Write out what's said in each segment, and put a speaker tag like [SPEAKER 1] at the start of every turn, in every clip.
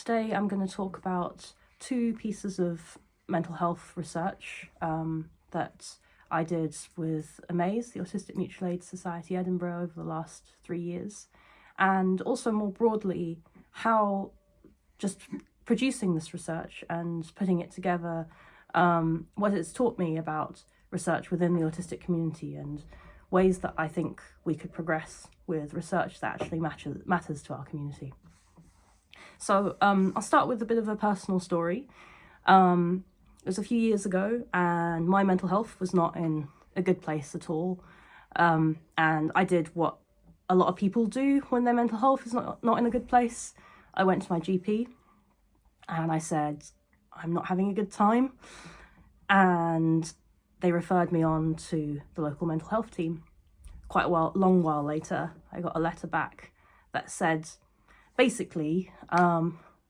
[SPEAKER 1] Today I'm going to talk about two pieces of mental health research that I did with AMAZE, the Autistic Mutual Aid Society Edinburgh, over the last 3 years, and also more broadly how just producing this research and putting it together, what it's taught me about research within the autistic community and ways that I think we could progress with research that actually matters to our community. So I'll start with a bit of a personal story. It was a few years ago and my mental health was not in a good place at all. And I did what a lot of people do when their mental health is not in a good place. I went to my GP and I said, I'm not having a good time. And they referred me on to the local mental health team. Quite a long while later, I got a letter back that said, basically,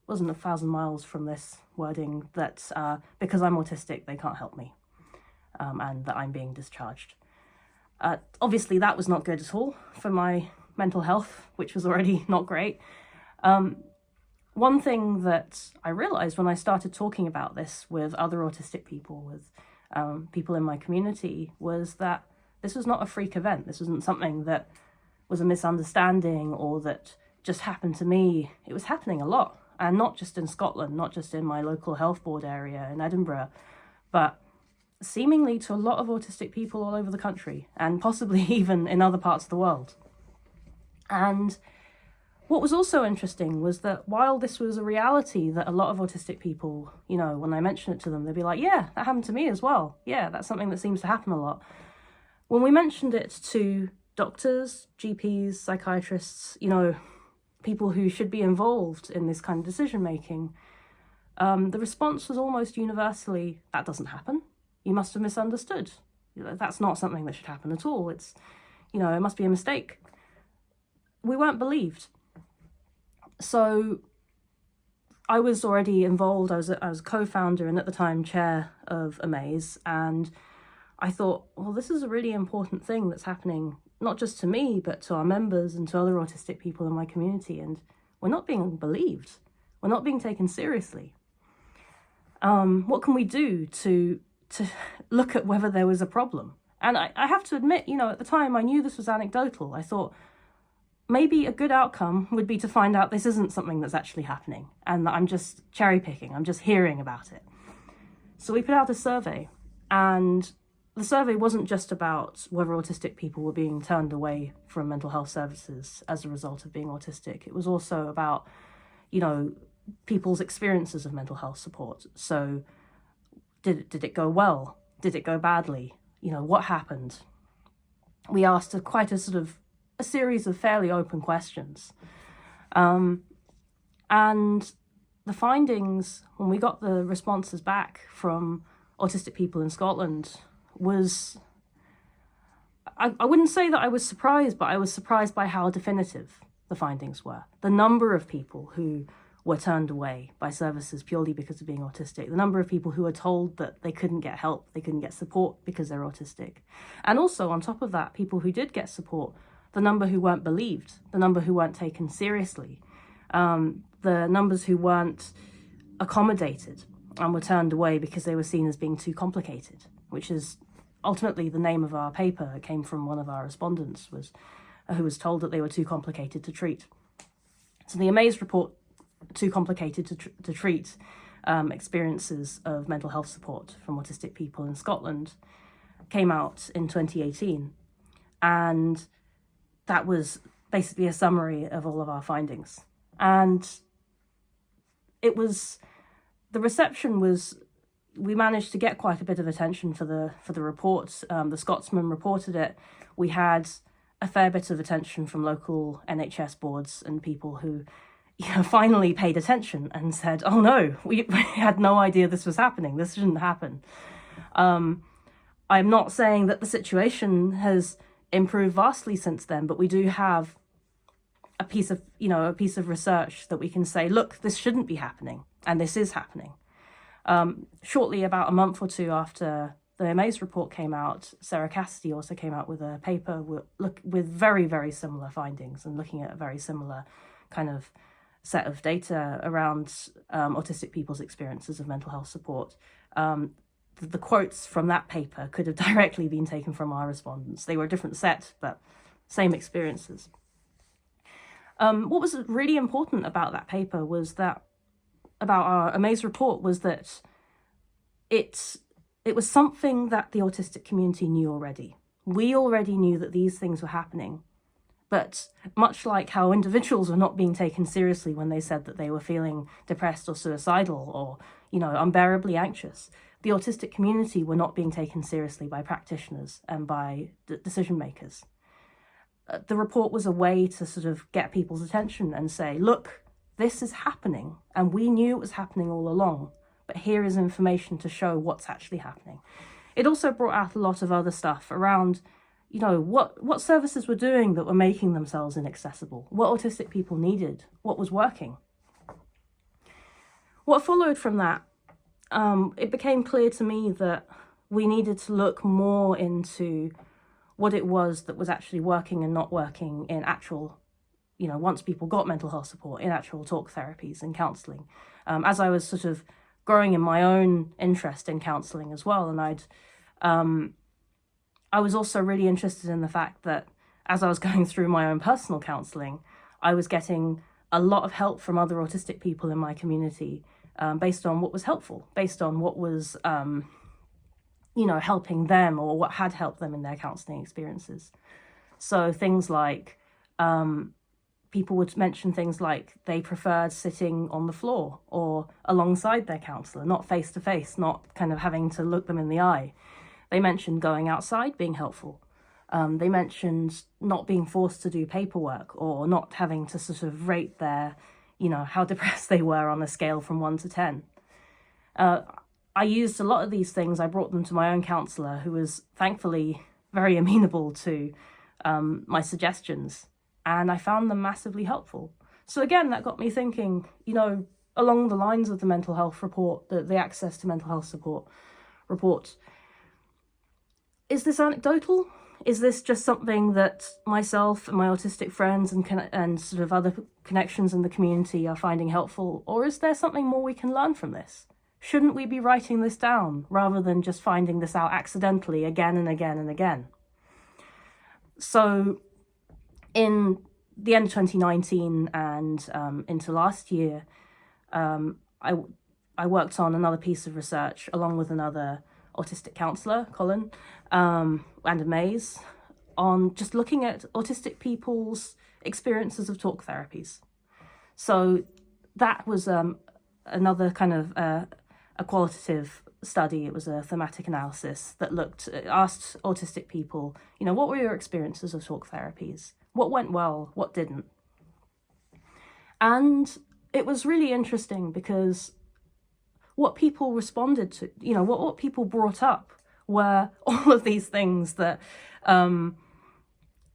[SPEAKER 1] wasn't 1,000 miles from this wording, that because I'm autistic, they can't help me, and that I'm being discharged. Obviously, that was not good at all for my mental health, which was already not great. One thing that I realized when I started talking about this with other autistic people, with people in my community, was that this was not a freak event. This wasn't something that was a misunderstanding or that just happened to me. It was happening a lot, and not just in Scotland, not just in my local health board area in Edinburgh, but seemingly to a lot of autistic people all over the country, and possibly even in other parts of the world. And what was also interesting was that while this was a reality that a lot of autistic people, you know, when I mention it to them, they'd be like, yeah, that happened to me as well. Yeah, that's something that seems to happen a lot. When we mentioned it to doctors, GPs, psychiatrists, you know, people who should be involved in this kind of decision making, the response was almost universally, that doesn't happen. You must have misunderstood. You know, that's not something that should happen at all. It's, you know, it must be a mistake. We weren't believed. So I was already involved. I was a co-founder and at the time chair of AMAZE, and I thought, well, this is a really important thing that's happening, not just to me, but to our members and to other autistic people in my community. And we're not being believed. We're not being taken seriously. What can we do to look at whether there was a problem? And I have to admit, you know, at the time I knew this was anecdotal. I thought maybe a good outcome would be to find out this isn't something that's actually happening and that I'm just cherry picking. I'm just hearing about it. So we put out a survey, and the survey wasn't just about whether autistic people were being turned away from mental health services as a result of being autistic. It was also about, you know, people's experiences of mental health support. So did it go well? Did it go badly? You know, what happened? We asked quite a sort of a series of fairly open questions. And the findings, when we got the responses back from autistic people in Scotland, was, I wouldn't say that I was surprised, but I was surprised by how definitive the findings were. The number of people who were turned away by services purely because of being autistic, the number of people who were told that they couldn't get help, they couldn't get support because they're autistic. And also on top of that, people who did get support, the number who weren't believed, the number who weren't taken seriously, the numbers who weren't accommodated and were turned away because they were seen as being too complicated, which is ultimately the name of our paper. It came from one of our respondents who was told that they were too complicated to treat. So the AMAZE report, Too Complicated to Treat, experiences of mental health support from autistic people in Scotland, came out in 2018. And that was basically a summary of all of our findings. And it was, the reception was, we managed to get quite a bit of attention for the report. The Scotsman reported it. We had a fair bit of attention from local NHS boards and people who, you know, finally paid attention and said, oh no, we had no idea this was happening. This shouldn't happen. I'm not saying that the situation has improved vastly since then, but we do have a piece of research that we can say, look, this shouldn't be happening, and this is happening. Shortly, about a month or two after the AMAZE report came out, Sarah Cassidy also came out with a paper with very, very similar findings and looking at a very similar kind of set of data around autistic people's experiences of mental health support. The quotes from that paper could have directly been taken from our respondents. They were a different set, but same experiences. What was really important about that paper was that, about our Amaze report, was that it was something that the autistic community knew already. We already knew that these things were happening. But much like how individuals were not being taken seriously when they said that they were feeling depressed or suicidal or, unbearably anxious, the autistic community were not being taken seriously by practitioners and by decision makers. The report was a way to sort of get people's attention and say, look, this is happening, and we knew it was happening all along, but here is information to show what's actually happening. It also brought out a lot of other stuff around what services were doing that were making themselves inaccessible, what autistic people needed, what was working. What followed from that, it became clear to me that we needed to look more into what it was that was actually working and not working in actual, once people got mental health support, in actual talk therapies and counselling. As I was sort of growing in my own interest in counselling as well, and I was also really interested in the fact that as I was going through my own personal counselling, I was getting a lot of help from other autistic people in my community based on what was helpful, based on what was, helping them or what had helped them in their counselling experiences. So things like, people would mention things like they preferred sitting on the floor or alongside their counsellor, not face to face, not kind of having to look them in the eye. They mentioned going outside being helpful. They mentioned not being forced to do paperwork or not having to sort of rate their, how depressed they were on a scale from 1 to 10. I used a lot of these things. I brought them to my own counsellor, who was thankfully very amenable to my suggestions, and I found them massively helpful. So again, that got me thinking, along the lines of the mental health report, the access to mental health support report. Is this anecdotal? Is this just something that myself and my autistic friends and sort of other connections in the community are finding helpful? Or is there something more we can learn from this? Shouldn't we be writing this down rather than just finding this out accidentally again and again and again? So in the end of 2019 and into last year, I worked on another piece of research along with another autistic counsellor, Colin, and Amaze, on just looking at autistic people's experiences of talk therapies. So that was another kind of a qualitative study. It was a thematic analysis that asked autistic people, what were your experiences of talk therapies? What went well? What didn't? And it was really interesting because what people responded to, what people brought up were all of these things that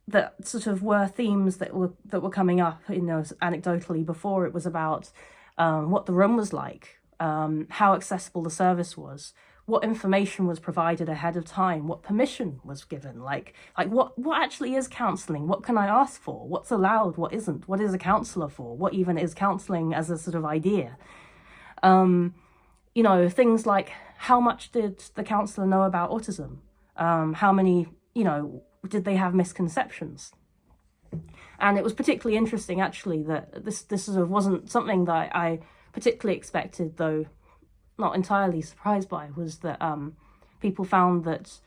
[SPEAKER 1] that sort of were themes that were coming up, anecdotally before. It was about what the room was like, how accessible the service was, what information was provided ahead of time, what permission was given, like what actually is counselling, what can I ask for, what's allowed, what isn't, what is a counsellor for, what even is counselling as a sort of idea. Things like how much did the counsellor know about autism? How many, did they have misconceptions? And it was particularly interesting, actually, that this sort of wasn't something that I particularly expected, though not entirely surprised by, was that people found that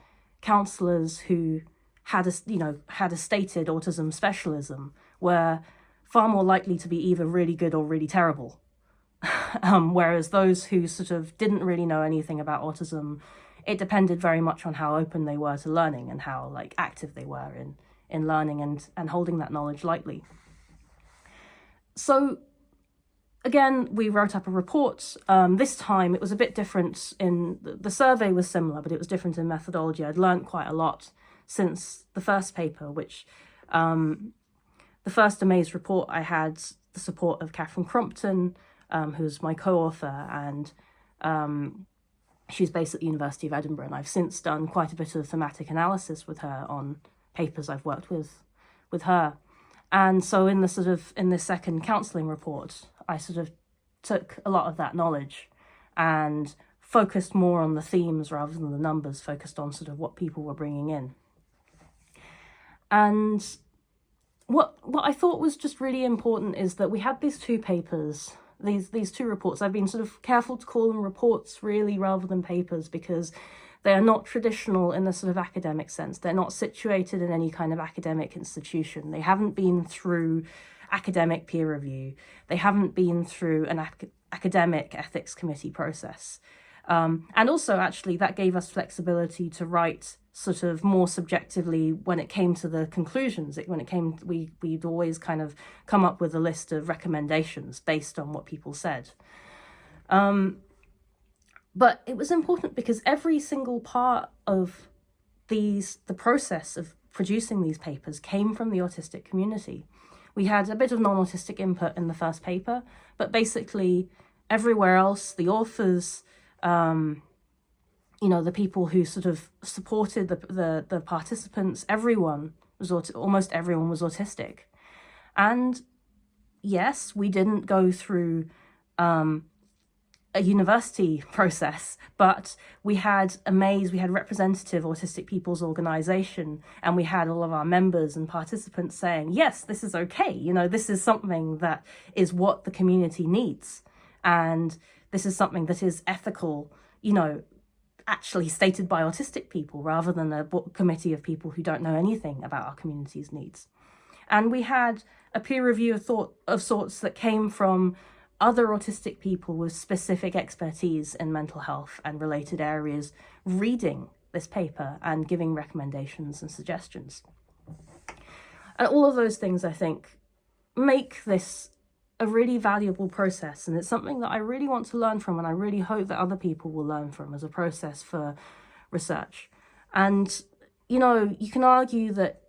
[SPEAKER 1] counsellors who had a stated autism specialism were far more likely to be either really good or really terrible. Whereas those who sort of didn't really know anything about autism, it depended very much on how open they were to learning and how active they were in learning and holding that knowledge lightly. So again, we wrote up a report. This time it was a bit different. The survey was similar, but it was different in methodology. I'd learned quite a lot since the first paper, which the first Amaze report, I had the support of Catherine Crompton, who's my co-author, and she's based at the University of Edinburgh, and I've since done quite a bit of thematic analysis with her on papers I've worked with her. And so in this second counselling report, I sort of took a lot of that knowledge and focused more on the themes rather than the numbers, focused on sort of what people were bringing in. And what I thought was just really important is that we had these two papers, these two reports. I've been sort of careful to call them reports really rather than papers, because they are not traditional in the sort of academic sense. They're not situated in any kind of academic institution. They haven't been through academic peer review. They haven't been through an academic ethics committee process. And also, actually, that gave us flexibility to write sort of more subjectively when it came to the conclusions. We'd always kind of come up with a list of recommendations based on what people said. But it was important because every single part of the process of producing these papers came from the autistic community. We had a bit of non-autistic input in the first paper, but basically everywhere else, the authors, the people who sort of supported the participants, almost everyone was autistic. And yes, we didn't go through a university process, but we had we had representative autistic people's organization, and we had all of our members and participants saying, yes, this is okay. This is something that is what the community needs. And this is something that is ethical, actually stated by autistic people rather than a committee of people who don't know anything about our community's needs. And we had a peer review of sorts that came from other autistic people with specific expertise in mental health and related areas reading this paper and giving recommendations and suggestions. And all of those things, I think, make this a really valuable process, and it's something that I really want to learn from, and I really hope that other people will learn from as a process for research. And, you can argue that,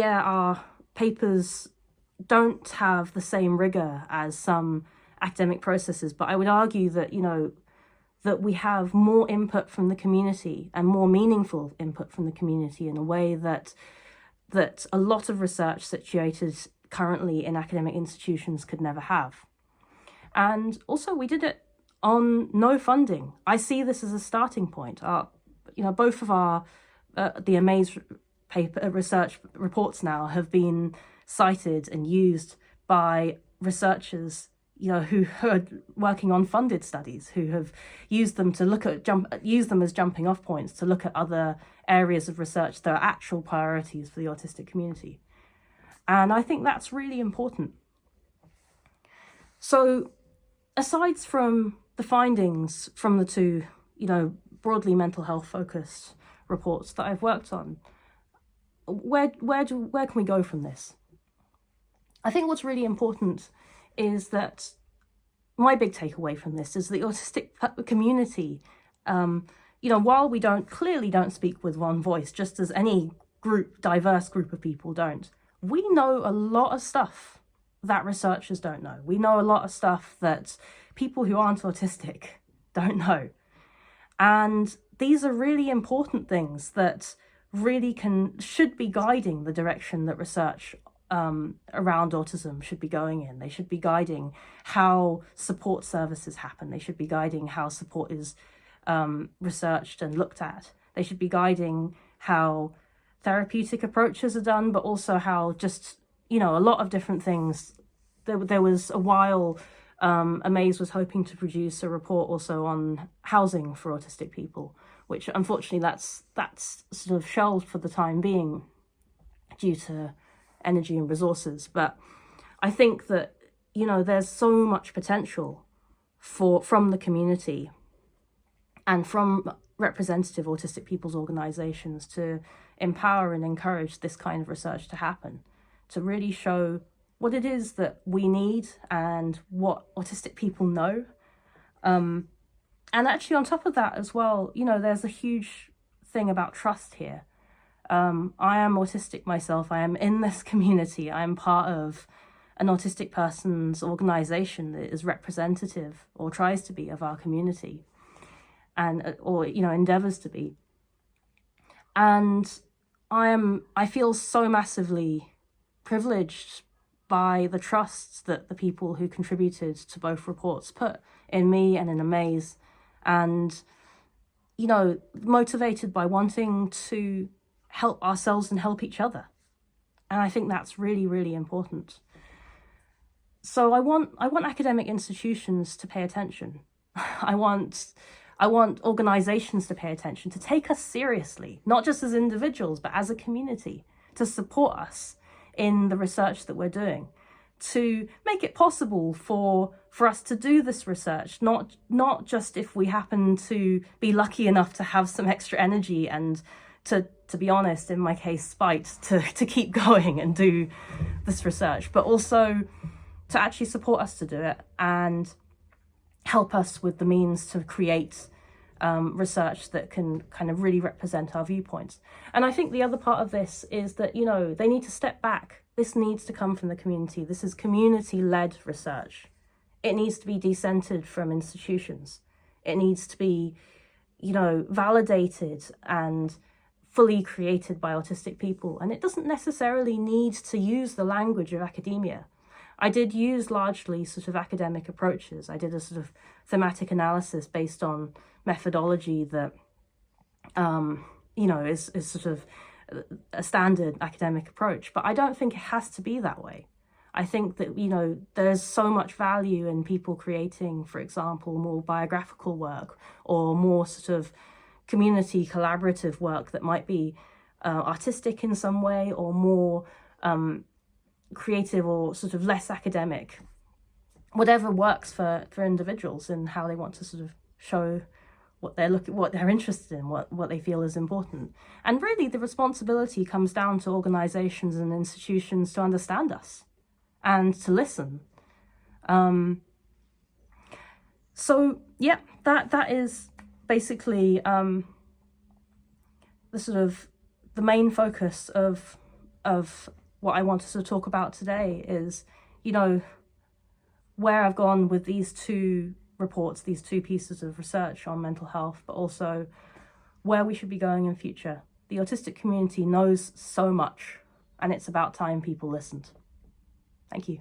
[SPEAKER 1] our papers don't have the same rigor as some academic processes, but I would argue that, that we have more input from the community and more meaningful input from the community in a way that a lot of research situated currently in academic institutions could never have. And also, we did it on no funding. I see this as a starting point. Both of our the Amaze paper research reports now have been cited and used by researchers who are working on funded studies, who have used them to use them as jumping off points to look at other areas of research that are actual priorities for the autistic community. And I think that's really important. So aside from the findings from the two, broadly mental health focused reports that I've worked on, where can we go from this? I think what's really important is that my big takeaway from this is the autistic community, while we clearly don't speak with one voice, just as any diverse group of people don't, we know a lot of stuff that researchers don't know. We know a lot of stuff that people who aren't autistic don't know. And these are really important things that really should be guiding the direction that research around autism should be going in. They should be guiding how support services happen. They should be guiding how support is researched and looked at. They should be guiding how therapeutic approaches are done, but also how just, a lot of different things. There was a while Amaze was hoping to produce a report also on housing for autistic people, which unfortunately that's sort of shelved for the time being due to energy and resources. But I think that, there's so much potential from the community and from representative autistic people's organizations to empower and encourage this kind of research to happen, to really show what it is that we need and what autistic people know. And actually on top of that as well, there's a huge thing about trust here. I am autistic myself. I am in this community. I am part of an autistic person's organization that is representative or tries to be of our community or endeavors to be. And I feel so massively privileged by the trust that the people who contributed to both reports put in me and in Amaze, and, you know, motivated by wanting to help ourselves and help each other. And I think that's really, really important. So I want academic institutions to pay attention. I want organizations to pay attention, to take us seriously, not just as individuals, but as a community, to support us in the research that we're doing, to make it possible for us to do this research, not just if we happen to be lucky enough to have some extra energy and to be honest, in my case, spite, to keep going and do this research, but also to actually support us to do it and help us with the means to create research that can kind of really represent our viewpoints. And I think the other part of this is that, you know, they need to step back. This needs to come from the community. This is community-led research. It needs to be decentered from institutions. It needs to be, you know, validated and fully created by autistic people. And it doesn't necessarily need to use the language of academia. I did use largely sort of academic approaches. I did a sort of thematic analysis based on methodology that, you know, is sort of a standard academic approach. But I don't think it has to be that way. I think that, you know, there's so much value in people creating, for example, more biographical work or more sort of community collaborative work that might be artistic in some way or more creative or sort of less academic, whatever works for individuals and how they want to sort of show what they're interested in, what they feel is important. And really the responsibility comes down to organizations and institutions to understand us and to listen. So yeah, that is basically the sort of the main focus of what I wanted to talk about today is, you know, where I've gone with these two reports, these two pieces of research on mental health, but also where we should be going in future. The autistic community knows so much, and it's about time people listened. Thank you.